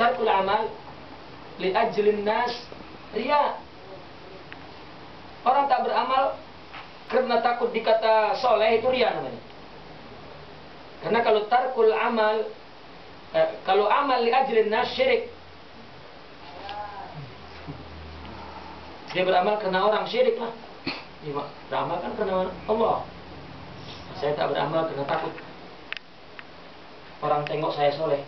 Tarkul amal li ajlin nas riya. Orang tak beramal karena takut dikata soleh, itu riya namanya. Karena kalau tarkul amal, kalau amal li ajlin nas syirik. Dia beramal karena orang, syirik lah. Dia beramal kan karena Allah. Saya tak beramal karena takut orang tengok saya soleh.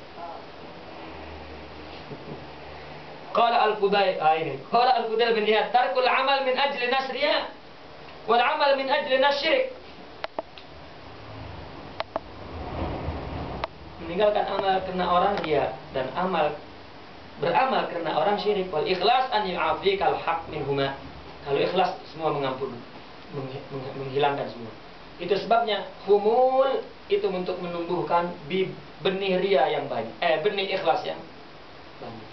Qala al-Qudail, Qala al-Qudail bin Iyad, tarkul amal min ajli nasriya wal amal min ajli nasyirik. Meninggalkan amal karena orang dia, dan beramal karena orang syirik. Wal ikhlas an yu'afika al-haq minhuma. Kalau ikhlas semua mengampuni, menghilangkan semua. Itu sebabnya humul itu untuk menumbuhkan benih ria yang banyak, benih ikhlas yang banyak.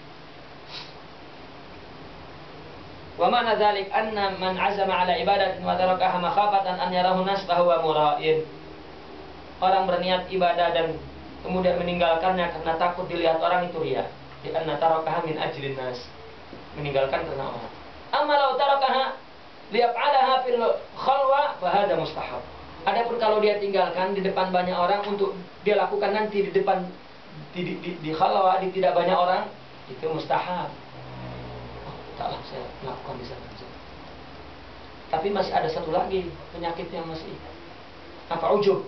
Wa ma'na dzalik anna man 'azama 'ala ibadatin wa tarakaha makhafatan an yarahu nas fa huwa mura'in. Orang berniat ibadah dan kemudian meninggalkannya karena takut dilihat orang, itu riya. Di anna tarakaha min ajlin nas. Meninggalkan karena orang. Amma law tarakaha liyaf'alaha fil khalwa fa hadha mustahab. Adapun kalau dia tinggalkan di depan banyak orang untuk dia lakukan nanti di depan di khalwa, di tidak banyak orang, itu mustahab. Taklah saya melakukan di sana. Tapi masih ada satu lagi penyakit yang masih apa, ujub.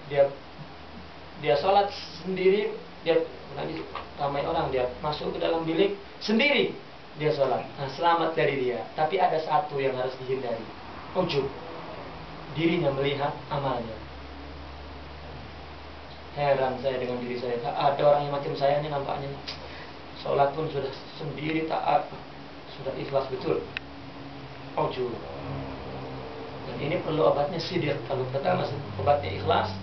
Dia sholat sendiri, dia lagi ramai orang, dia masuk ke dalam bilik sendiri, dia sholat. Nah, selamat dari dia. Tapi ada satu yang harus dihindari, ujub. Dirinya melihat amalnya. Heran saya dengan diri saya. Ada orang yang macam saya ini, nampaknya sholat pun sudah sendiri taat, sudah ikhlas betul. Ujub. Dan ini perlu obatnya sidir. Kalau pertama obatnya ikhlas,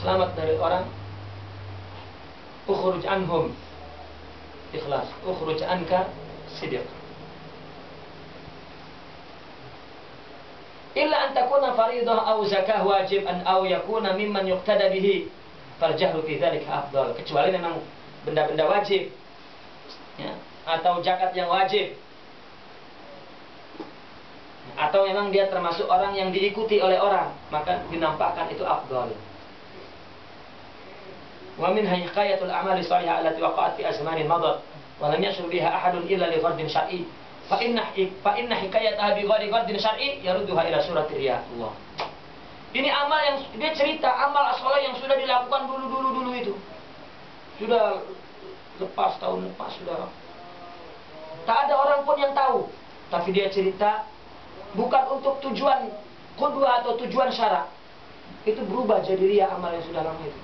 selamat dari orang. Ukhruj anhum, ikhlas. Ukhruj anka, sidir. Illa an takuna faridah aw zakah wajib an aw yakuna mimman yuqtada bihi farjahlu fi dzalika afdal. Kecuali memang benda-benda wajib, ya, atau zakat yang wajib, atau memang dia termasuk orang yang diikuti oleh orang, maka dinampakkan itu afdal. Wa min hikayatul amali salihah allati waqa'at fi azmanin madat wa lam yashur biha ahadun illa li ghardin syar'i. Fa inna hikayataha bi ghairi ghardin syar'i yarudduha ila surati riya. Allah. Ini amal yang dia cerita, amal as-salih yang sudah dilakukan dulu itu. Sudah lepas, tahun lepas sudah. Tak ada orang pun yang tahu. Tapi dia cerita bukan untuk tujuan qudwah atau tujuan syara'. Itu berubah jadi riya amal yang sudah lama itu.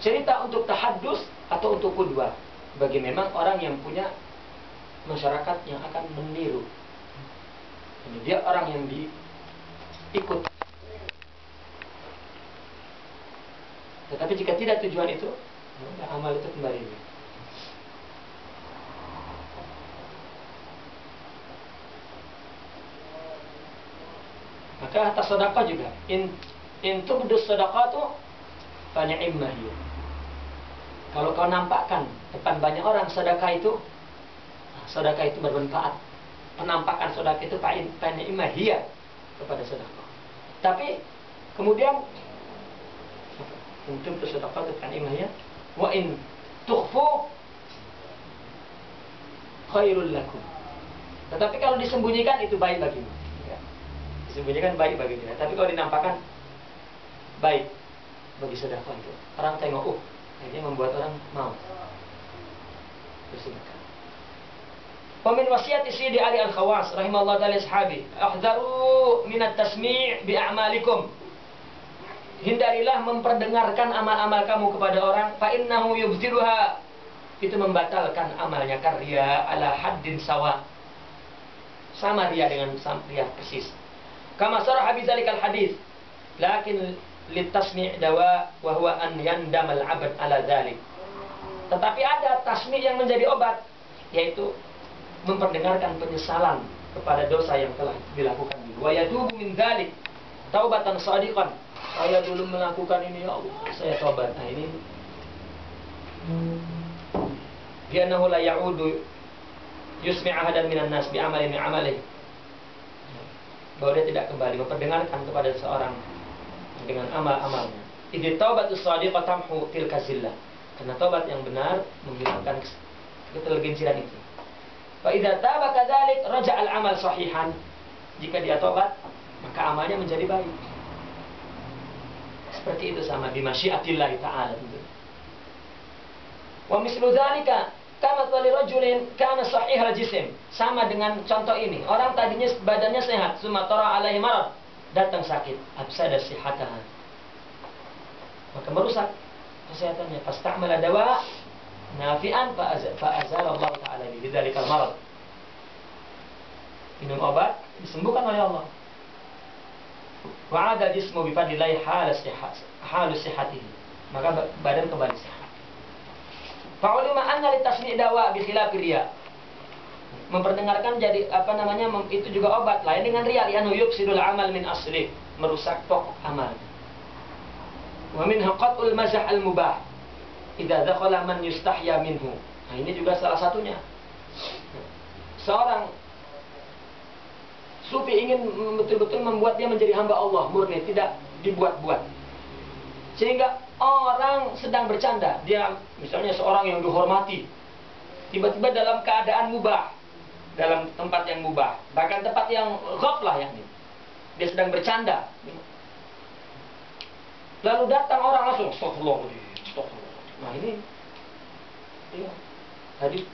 Cerita untuk tahaddus atau untuk qudwah, bagi memang orang yang punya masyarakat yang akan meniru. Jadi dia orang yang diikut. Tetapi jika tidak tujuan itu, amal itu kembali. Maka atas sedekah juga, in tubdus sedekatu fa ni'mah hiya. Kalau kau nampakkan depan banyak orang sedekah itu bermanfaat. Penampakan sedekah itu fa ni'mah hiya kepada sedekah. Tapi kemudian untuk sedekah itu fa ni'mah hiya wa in tukhfu khairul lakum. Tetapi kalau disembunyikan itu baik bagimu. Ya. Disembunyikan baik bagimu. Tapi kalau dinampakkan baik bagi sedekah itu. Orang tengok, ini membuat orang mau bersedekah. Wa min wasiyati Sayyidi Ali Al-Khawas rahimahullah ta'ala ashabi, ahdharu min at-tasmi' bi a'malikum. Hindarilah memperdengarkan amal-amal kamu kepada orang, fa innahu yubtiluha. Itu membatalkan amalnya, karya ala haddin sawa. Sama dia dengan dia persis. Kama saraha bi dzalikal hadis. Lakin litasmi' dawa wa huwa an yandamal 'abd ala dzalik. Tetapi ada tasmi' yang menjadi obat, yaitu memperdengarkan penyesalan kepada dosa yang telah dilakukan. Wa yatubu min dzalik taubatan shadiqan Saya dulu melakukan ini, ya Allah, saya tobat. Nah ini bi'annahu la ya'udu yusmi' ahadan minan nas bi'amali min amali. Bahwa dia tidak kembali memperdengarkan kepada seorang dengan amal-amalnya. Idh taubatus shadiqah tamhu tilka zillah. Karena taubat yang benar menghilangkan ketergelinciran itu. Fa idza taba kadzalik raja'al amal sahihan. Jika dia tobat, maka amalnya menjadi baik. Seperti itu sama bi masyiatillah taala. Wa mislu dzalika kama tali rajulin kana sahihal jism. Sama dengan contoh ini. Orang tadinya badannya sehat, sumatara alaihi marad, datang sakit, afsada sihhataha. Maka merusak kesehatannya. Fasta'mala dawa nafi'an fa'azala Allah taala bidzalikal marad. Minum obat disembuhkan oleh Allah. Wa'ada jismu bifadlillahi halu sihhatihi. Maka badan kembali sehat. Fa'ulima anna litasmi' dawa bi khilafi riya. Memperdengarkan jadi itu juga obat lain dengan riya, li'annahu yufsidul amal min asli, merusak pokok amal. Wa min qat'ul mazah al mubah idza dakhala man yustahya minhu. Nah, ini juga salah satunya. Seorang sufi ingin betul-betul membuat dia menjadi hamba Allah murni, tidak dibuat-buat. Sehingga orang sedang bercanda, dia misalnya seorang yang dihormati, tiba-tiba dalam keadaan mubah, dalam tempat yang mubah, bahkan tempat yang ghaflah yakni, dia sedang bercanda. Lalu datang orang langsung, astagfirullah. Nah ini, iya.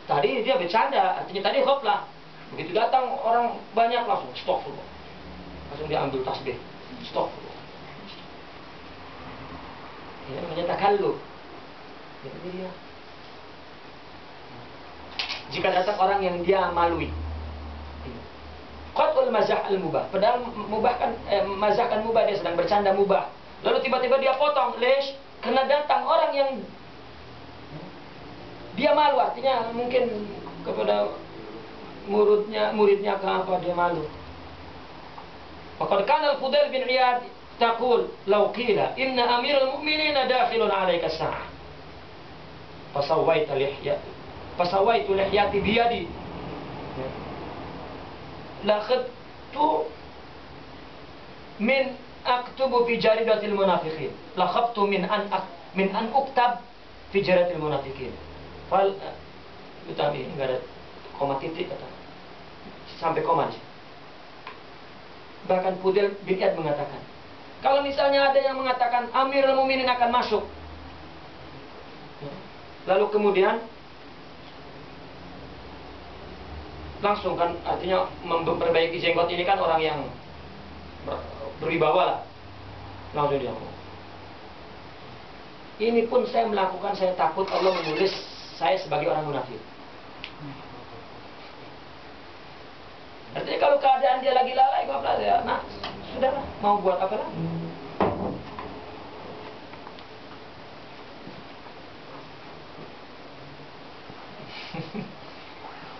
Tadi dia bercanda, artinya tadi ghaflah. Begitu datang orang banyak langsung, astagfirullah. Langsung dia ambil tasbih, astagfirullah. Ini namanya takalluf. Jadi dia. Jika datang orang yang dia malui, qat'ul mazah al-mubah. Padahal mazah kan mubah, dia sedang bercanda mubah. Lalu tiba-tiba dia potong, lesh, karena datang orang yang dia malu, artinya mungkin kepada muridnya ke apa dia malu. Faqad kana al-Fudail bin Iyad taqul law qila inna amirul mu'minina dakhilun 'alaika as-sa'ah fasawaitu lihyati biyadi la khabtu min aktubu fi jaridatil munafiqin la khabtu min an uktab fi jaridatil munafiqin fal utabi enggak ada koma titik kata sampai koma aja. Bahkan Fudail bin Iyad mengatakan, kalau misalnya ada yang mengatakan Amirul Mukminin akan masuk, lalu kemudian langsung kan, artinya memperbaiki jenggot ini kan orang yang berwibawa lah, langsung dia ngomong, ini pun saya melakukan, saya takut Allah menulis saya sebagai orang munafik. Artinya kalau keadaan dia lagi lalai, ya, nah sudahlah, mau buat apa lagi?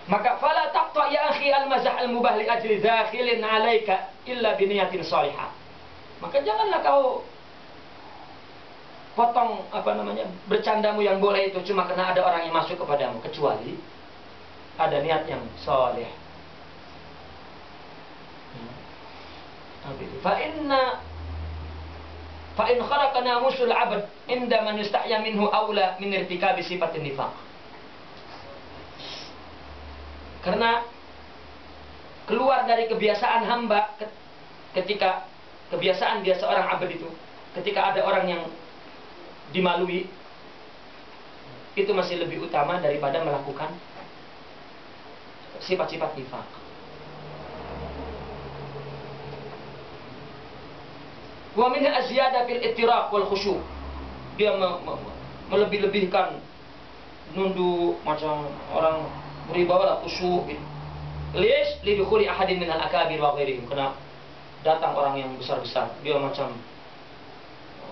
Maka fala taqta ya akhi al-mazah al-mubah li ajli dakhilin 'alaika illa bi niyatin salihah. Maka janganlah kau potong bercandamu yang boleh itu cuma karena ada orang yang masuk kepadamu, kecuali ada niat yang saleh. Fa in kharaqa namusul 'abd inda man yustahya minhu aula min irtikabi sifatin nifaq. Karena keluar dari kebiasaan hamba, ketika kebiasaan dia seorang abd itu, ketika ada orang yang dimalui, itu masih lebih utama daripada melakukan sifat-sifat nifaq. Wa min az-ziyada fil ittiraq wal khusyu'. Dia melebih-lebihkan, nunduk macam orang beribadah khusyuk gitu. Lish li dukhuli ahadin min al-akabir wa ghairihim. Karena datang orang yang besar-besar, dia macam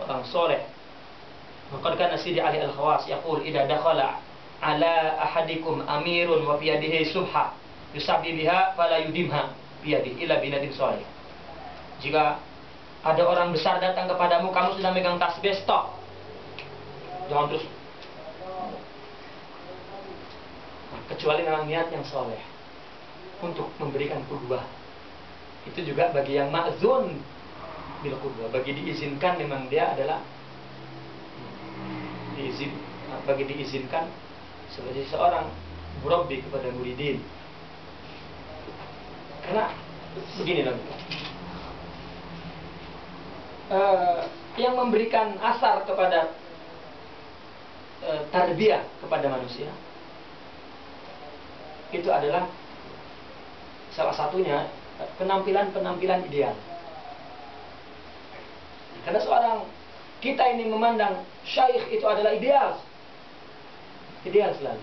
orang soleh. Maka kana Sidi Ali Al-Khawas yaqul idza dakhala ala ahadikum amirun wa fi yadihi subha yusabbi biha fala yudimha bi yadihi illa binadin soleh. Jika Ada orang besar datang kepadamu, kamu sudah megang tasbih, stop. Jangan terus. Kecuali memang niat yang soleh untuk memberikan qudwah. Itu juga bagi yang ma'zun bil qudwah, bagi diizinkan memang dia adalah bagi diizinkan sebagai seorang murabbi kepada muridin. Karena begini loh, yang memberikan asar kepada tarbiyah kepada manusia itu adalah salah satunya penampilan ideal. Karena seorang kita ini memandang syaikh itu adalah ideal selalu.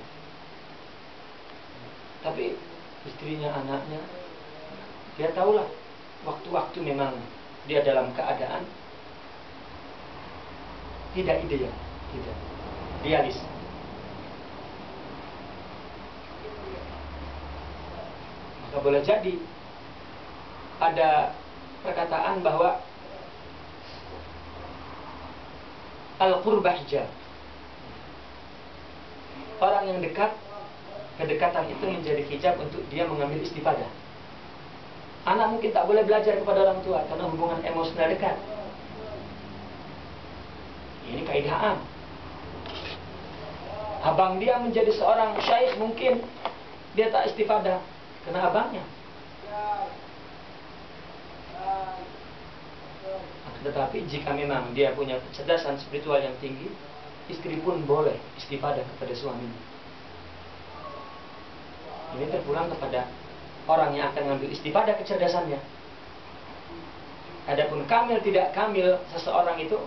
Tapi istrinya, anaknya, dia tahulah waktu-waktu memang dia dalam keadaan tidak ideal, tidak idealis. Maka boleh jadi ada perkataan bahwa al-qurbah hijab. Orang yang dekat, kedekatan itu menjadi hijab untuk dia mengambil istifadah. Anak mungkin tak boleh belajar kepada orang tua karena hubungan emosional dekat. Ini kaidah am. Abang dia menjadi seorang syaikh, mungkin dia tak istifadah karena abangnya. Tetapi jika memang dia punya kecerdasan spiritual yang tinggi, istri pun boleh istifadah kepada suaminya. Ini terpulang kepada orang yang akan mengambil istifadah kecerdasannya. Adapun kamil tidak kamil seseorang itu,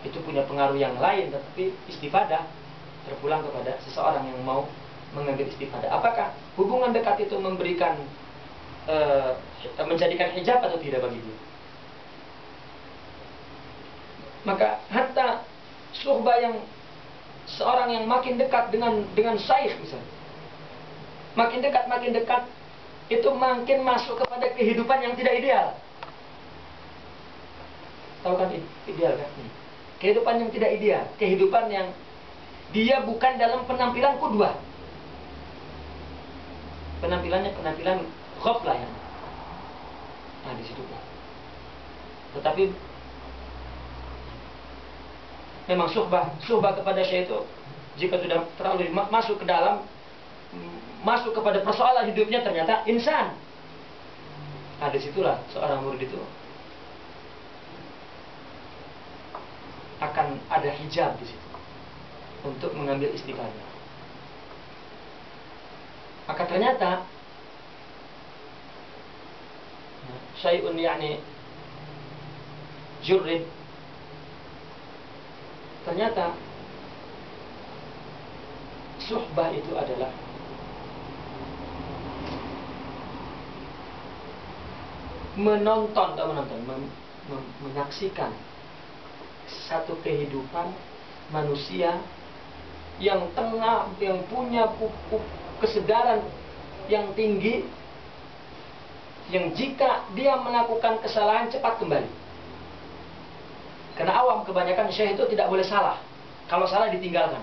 itu punya pengaruh yang lain, tetapi istifadah terpulang kepada seseorang yang mau mengambil istifadah. Apakah hubungan dekat itu memberikan menjadikan hijab atau tidak bagi dia? Maka hatta suhbah yang seorang yang makin dekat dengan syaikh misalnya, makin dekat itu makin masuk kepada kehidupan yang tidak ideal. Tahu kan ideal kan? Kehidupan yang tidak ideal, kehidupan yang dia bukan dalam penampilan qudwah. Penampilannya penampilan ghaflah ya. Nah di situ. Tetapi memang suhbah kepada syekh itu jika sudah terlalu masuk ke dalam, masuk kepada persoalan hidupnya, ternyata insan. Nah disitulah seorang murid itu akan ada hijab di situ untuk mengambil istifadah. Maka ternyata syai'un yani jurrid, ternyata suhbah itu adalah menyaksikan satu kehidupan manusia yang tengah, yang punya kesedaran yang tinggi, yang jika dia melakukan kesalahan cepat kembali. Karena awam kebanyakan syekh itu tidak boleh salah. Kalau salah ditinggalkan.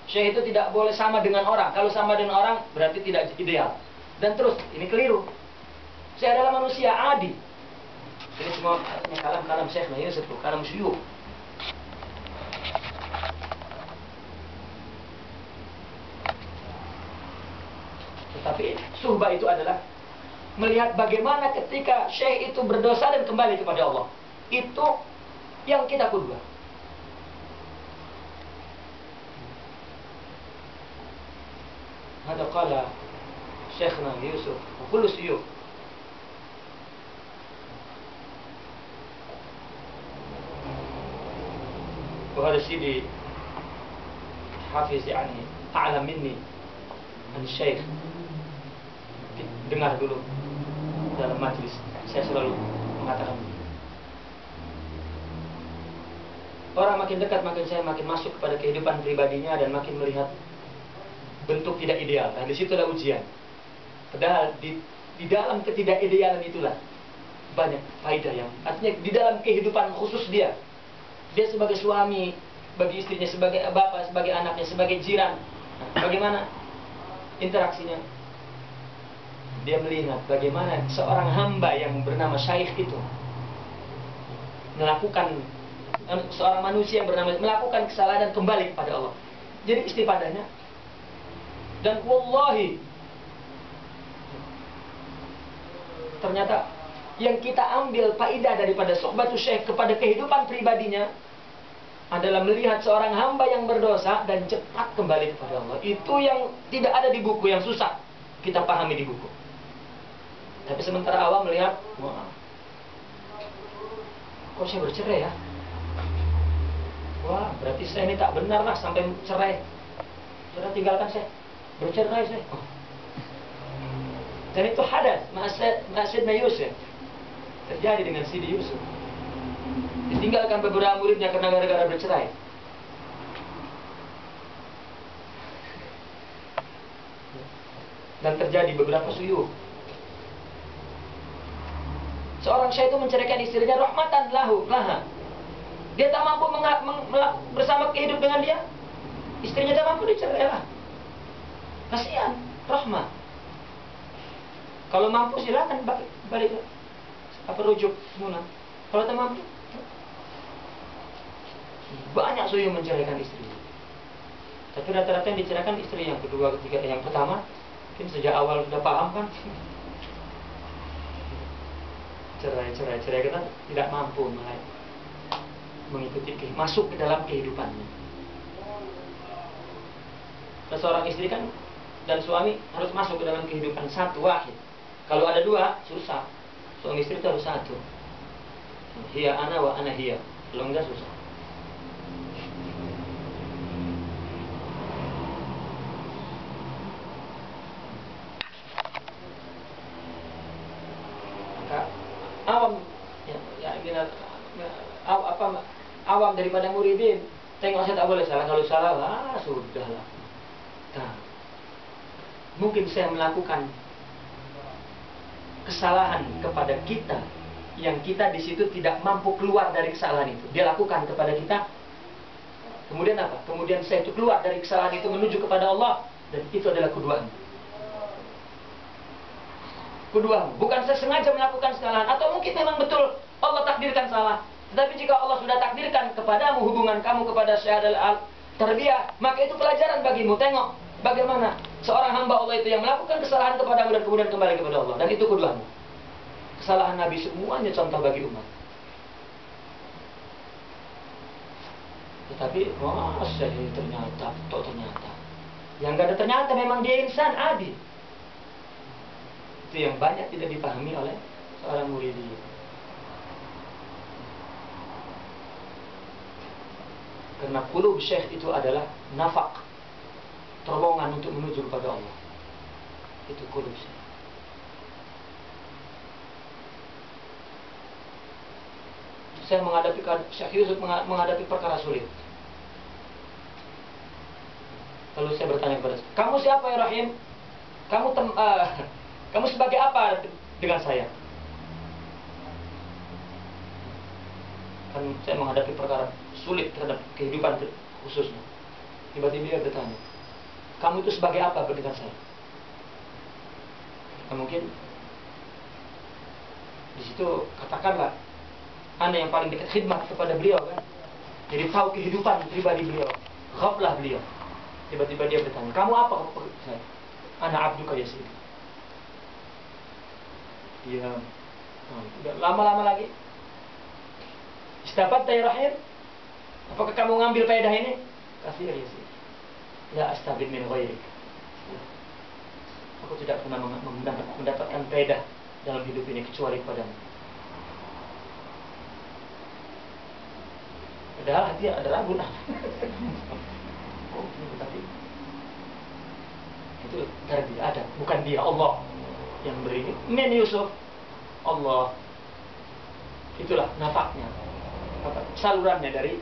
Syekh itu tidak boleh sama dengan orang. Kalau sama dengan orang berarti tidak ideal. Dan terus ini keliru. Syekh adalah manusia adi. Ini semua kalam-kalam syekh, nah ini satu kalam syuyukh. Tetapi suhbah itu adalah melihat bagaimana ketika syekh itu berdosa dan kembali kepada Allah. Itu yang kita qudwah. Hada qala Syekhna Yusuf wa kullu syuyukh. وهذا سيدي حافظ يعني أعلم مني عن الشيخ. Dengar dulu dalam majlis saya selalu mengatakan orang makin dekat makin saya makin masuk kepada kehidupan pribadinya dan makin melihat bentuk tidak ideal. Nah disitulah ujian. Padahal di dalam ketidakidealan itulah banyak faedah yang artinya di dalam kehidupan khusus dia sebagai suami bagi istrinya, sebagai bapak, sebagai anaknya, sebagai jiran, bagaimana interaksinya. Dia melihat bagaimana seorang hamba yang bernama Syaikh itu melakukan, seorang manusia yang bernama melakukan kesalahan dan kembali kepada Allah. Jadi istifadahnya, dan wallahi ternyata yang kita ambil faedah daripada sohbatus syekh kepada kehidupan pribadinya adalah melihat seorang hamba yang berdosa dan cepat kembali kepada Allah. Itu yang tidak ada di buku, yang susah kita pahami di buku. Tapi sementara awam melihat, wah, kok saya bercerai ya? Wah, berarti saya ini tak benar lah sampai cerai. Sudah tinggalkan saya, bercerai saya. Oh. Dan itu hadas, Sayyidina Yusuf. Terjadi dengan Sidi Yusuf. Ditinggalkan beberapa muridnya karena gara-gara bercerai. Dan terjadi beberapa suyuh. Seorang syekh itu menceraikan istrinya rahmatan laha. Dia tak mampu bersama hidup dengan dia. Istrinya tak mampu, dicerailah. Kasihan, rahmat. Kalau mampu silakan balik rujuk munah. Kalau tak mampu, banyak suyuh menceraikan istri. Tapi rata-rata yang diceraikan istri yang kedua, ketiga, yang pertama mungkin sejak awal sudah paham kan. Cerai karena tidak mampu mengikuti, masuk ke dalam kehidupannya. Seorang istri kan dan suami harus masuk ke dalam kehidupan satu wahid. Kalau ada dua susah. Suami istri itu harus satu. Hiya ana wa ana hiya. Kalau enggak susah. Awam daripada muridin, tengok saya tak boleh salah, kalau salah sudahlah. Nah, mungkin saya melakukan kesalahan kepada kita yang kita di situ tidak mampu keluar dari kesalahan itu. Dia lakukan kepada kita. Kemudian apa? Kemudian saya itu keluar dari kesalahan itu menuju kepada Allah, dan itu adalah keduaan. Bukan saya sengaja melakukan kesalahan, atau mungkin memang betul Allah takdirkan salah. Tetapi jika Allah sudah takdirkan kepadamu hubungan kamu kepada Syekh al-Tarbiyah, maka itu pelajaran bagimu. Tengok bagaimana seorang hamba Allah itu yang melakukan kesalahan kepadamu dan kemudian kembali kepada Allah. Dan itu keduaanmu. Kesalahan Nabi semuanya contoh bagi umat. Tetapi, ternyata. Yang gak ada ternyata memang dia insan adi. Itu yang banyak tidak dipahami oleh seorang muridi. Karena qulub syekh itu adalah nafak, terowongan untuk menuju kepada Allah. Itu qulub syekh. Saya menghadapi Syekh Yusuf menghadapi perkara sulit. Lalu saya bertanya kepada dia, kamu siapa ya Rahim? Kamu sebagai apa dengan saya? Kan saya menghadapi perkara sulit terhadap kehidupan khususnya. Tiba-tiba dia bertanya, kamu itu sebagai apa dengan saya? Nah, mungkin di situ katakanlah, Anda yang paling dekat khidmat kepada beliau kan, jadi tahu kehidupan pribadi beliau, ghaflah beliau. Tiba-tiba dia bertanya, kamu apa kepada saya? Ana abduka ya Sayyidi. Dia udah lama-lama lagi. Istabat ya Rahim, apakah kamu ngambil faedah ini? Kasih ya Sayyidi. La astabid min ghairik. Aku tidak pernah mendapatkan faedah dalam hidup ini kecuali padamu. Padahal dia ada ragu lah. Oh, tapi itu dari dia ada, bukan dia, Allah yang beri. Min Yusuf, Allah. Itulah nafaknya, salurannya dari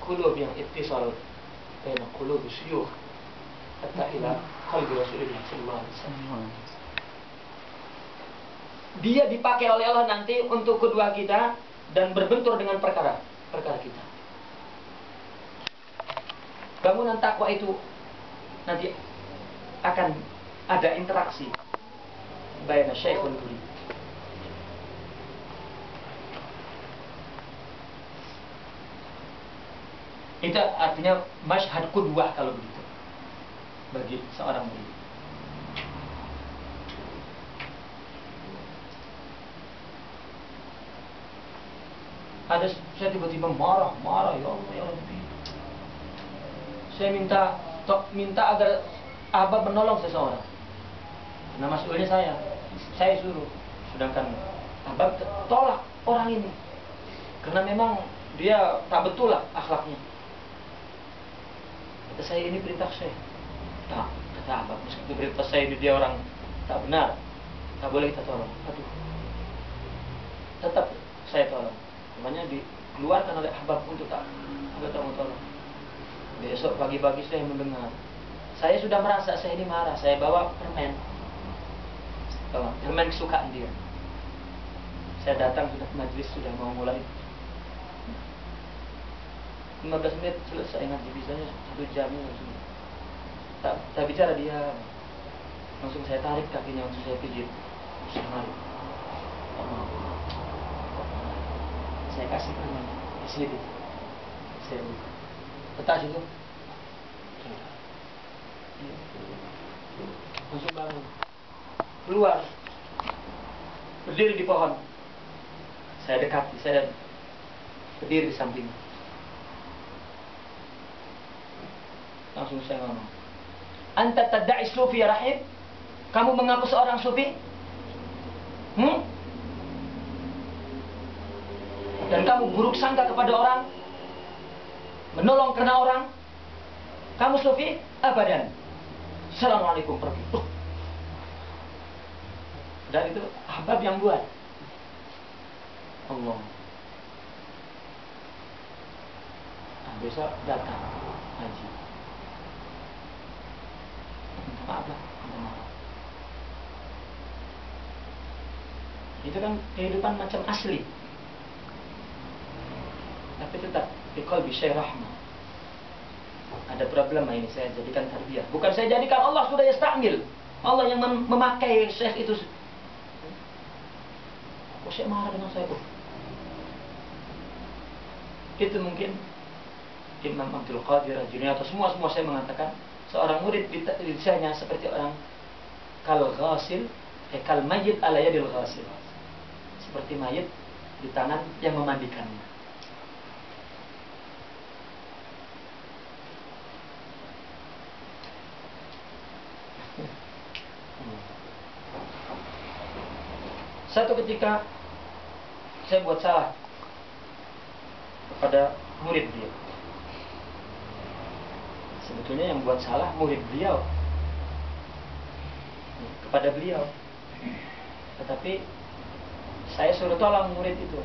qulub yang ittisal dengan qulub syuyukh. hatta ila qalbi Rasulullah sallallahu alaihi wasallam. Dia dipakai oleh Allah nanti untuk kedua kita dan berbentur dengan perkara kita. Bangunan takwa itu nanti akan ada interaksi baina syekh wal murid. Itu artinya masyhad qudwah kalau begitu bagi seorang murid. Ada saya tiba-tiba marah ya Allah ya Rabbi. Saya minta agar Ahbab menolong seseorang. Nah mas'ulnya saya suruh. Sedangkan Ahbab tolak orang ini karena memang dia tak betul lah akhlaknya. Kata saya, ini perintah saya. Tak, kata Ahbab, meskipun perintah saya ini dia orang tak benar, tak boleh kita tolong. Aduh, tetap saya tolong. Namanya dikeluarkan oleh Ahbab untuk tak mau tolong. Besok pagi-pagi saya mendengar, saya sudah merasa saya ini marah. Saya bawa permen kesukaan dia. Saya datang sudah majlis sudah mau mulai 15 menit selesai ngaji, bisanya 1 jam langsung. Tak bicara dia, langsung saya tarik kakinya, langsung saya pijit. Saya kasih permen di sini. Saya letak situ. Langsung bangun, keluar, berdiri di pohon. Saya dekati, saya berdiri di sampingnya. Langsung saya ngomong, anta tadda'i sufi ya Rahim? Kamu mengaku seorang sufi? Dan kamu buruk sangka kepada orang, menolong karena orang, kamu sufi? Abadan. Assalamualaikum, pergi. Dan itu Ahbab yang buat. Allah. Nah, besok datang haji. Minta maaf lah, minta maaf. Itu kan kehidupan macam asli. Tapi tetap di qalbi syekh rahmah. Ada problem ini, saya jadikan tarbiyah. Bukan saya jadikan, Allah sudah yastamil. Allah yang memakai syekh itu. Kok syekh marah dengan saya? Itu mungkin Imam Abdul Qadir Al-Jilani atau semua saya mengatakan seorang murid lisannya seperti orang kal ghasil, kal mayyit ala yadil ghasil. Seperti mayit di tangan yang memandikannya. Satu ketika saya buat salah kepada murid dia. Sebetulnya yang buat salah murid beliau kepada beliau. Tetapi saya suruh tolong murid itu,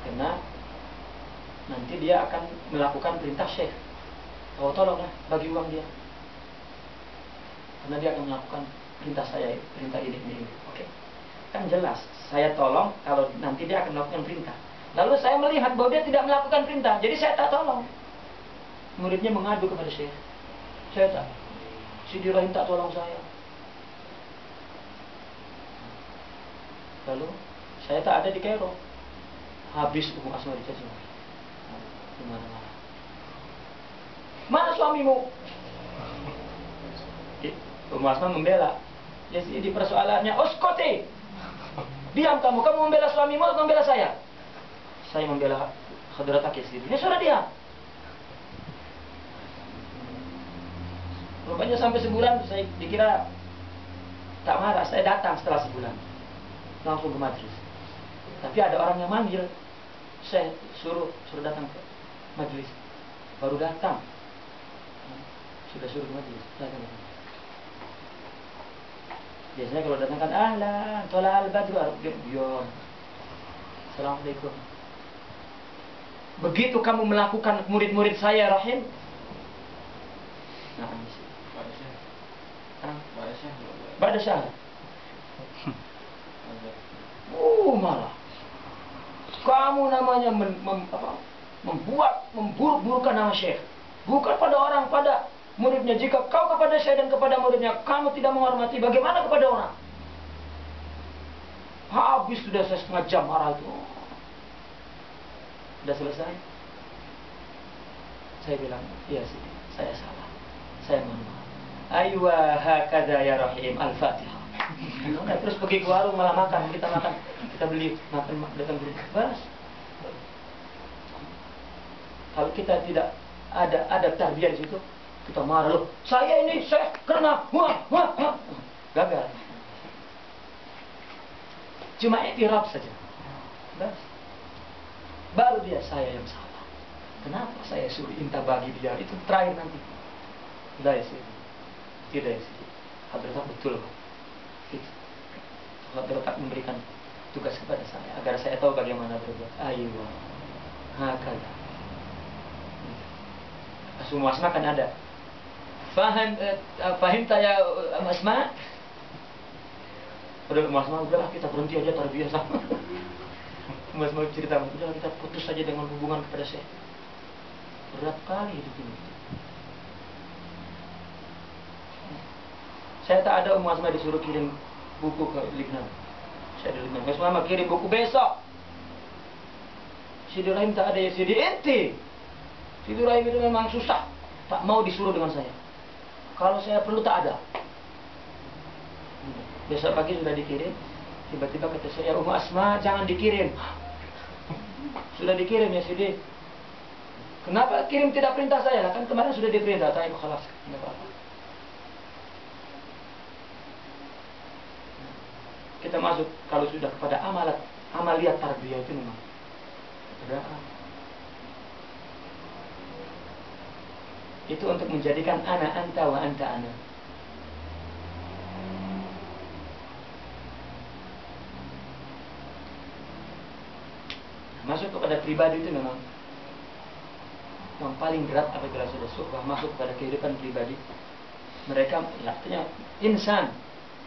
karena nanti dia akan melakukan perintah syekh. Kau tolonglah, bagi uang dia, karena dia akan melakukan perintah saya, perintah ini. Oke. Kan jelas, saya tolong kalau nanti dia akan melakukan perintah. Lalu saya melihat bahwa dia tidak melakukan perintah, jadi saya tak tolong. Muridnya mengadu kepada syekh, saya tak, Sidi Rahim tak tolong saya. Lalu saya tak ada di Kairo, habis Ummu Asma dicaci. Mana suamimu? Ummu Asma membela. Jadi persoalannya, oskote, diam kamu membela suamimu atau membela saya? Saya membela Hadratak ya sendiri. Ini sudah diam. Rupanya sampai sebulan saya dikira tak marah. Saya datang setelah sebulan, langsung ke majlis. Tapi ada orang yang manggil, saya suruh datang ke majlis. Baru datang, sudah suruh ke majlis. Biasanya kalau datang kan ahlan, tola al-badru, biar. Assalamualaikum. Begitu kamu melakukan murid-murid saya Rahim, nah, Ba'da syahadah. Malah kamu namanya memburuk-burukkan nama Syekh. Bukan pada orang, pada muridnya. Jika kau kepada Syekh dan kepada muridnya kamu tidak menghormati, bagaimana kepada orang? Habis sudah saya setengah jam marah itu. Sudah selesai. Saya bilang, iya sih, saya salah. Saya mohon maaf. Aywa hakadha ya rahim, al-fatihah. Terus pergi ke warung malah makan. Kita makan, kita beli makan datang beli. Baras. Kalau kita tidak ada tarbiyah di situ, kita marah loh. Saya ini karena gagal. Cuma iktiraf saja. Baru dia saya yang salah. Kenapa saya suruh minta bagi dia? Itu terakhir nanti. Tidak ya sih. Tidak ya sih. Hadratat betul. Hadratat memberikan tugas kepada saya agar saya tahu bagaimana berbuat. Ayo. Hakala. Semua asma kan ada. Fahim tanya asma. Udah mas-mas, udahlah kita berhenti aja tarbiyah sama. Mas-mas cerita, udahlah kita putus saja dengan hubungan kepada Syekh. Berat kali hidup ini. Saya tak ada mas-mas disuruh kirim buku ke Lebanon. Saya di Lebanon. Mas-mas kirim buku besok. Sidi Rahim tak ada ya Sidi ente. Sidi Rahim itu memang susah. Tak mau disuruh dengan saya. Kalau saya perlu tak ada. Besok pagi sudah dikirim. Tiba-tiba kata saya, Ummu Asma jangan dikirim. Sudah dikirim ya Sidi. Kenapa kirim tidak perintah saya? Kan kemarin sudah diperintah. Tapi khalas, tidak apa-apa. Kita masuk kalau sudah kepada amaliyat tarbiyah itu memang berat. Itu untuk menjadikan ana anta wa anta ana. Masuk kepada pribadi itu memang yang paling berat apabila sudah sudah masuk kepada kehidupan pribadi. Mereka artinya insan,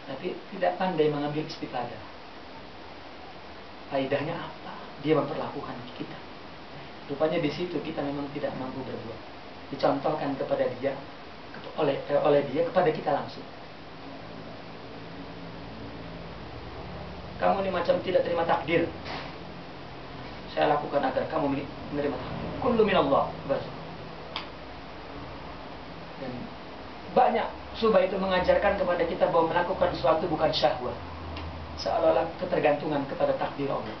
tapi tidak pandai mengambil istifadah. Faedahnya apa? Dia memperlakukan kita. Rupanya di situ kita memang tidak mampu berbuat. Dicontohkan kepada dia, oleh dia kepada kita langsung. Kamu ini macam tidak terima takdir. Saya lakukan agar kamu menerima takdir. Kullu minallah. Dan banyak subah itu mengajarkan kepada kita bahwa melakukan sesuatu bukan syahwat, seolah-olah ketergantungan kepada takdir Allah.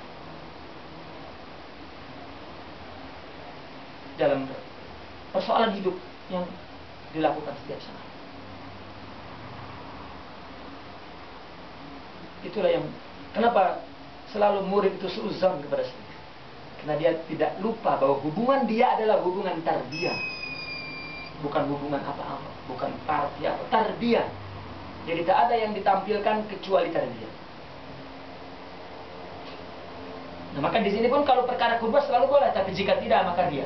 Dalam persoalan hidup yang dilakukan setiap saat. Itulah yang kenapa selalu murid itu suuzon kepada saya. Karena dia tidak lupa bahwa hubungan dia adalah hubungan tarbiyah. Bukan hubungan apa-apa, bukan tarbiyah, tarbiyah. Jadi tak ada yang ditampilkan kecuali tarbiyah. Nah, maka di sini pun kalau perkara kurban selalu boleh, tapi jika tidak maka dia.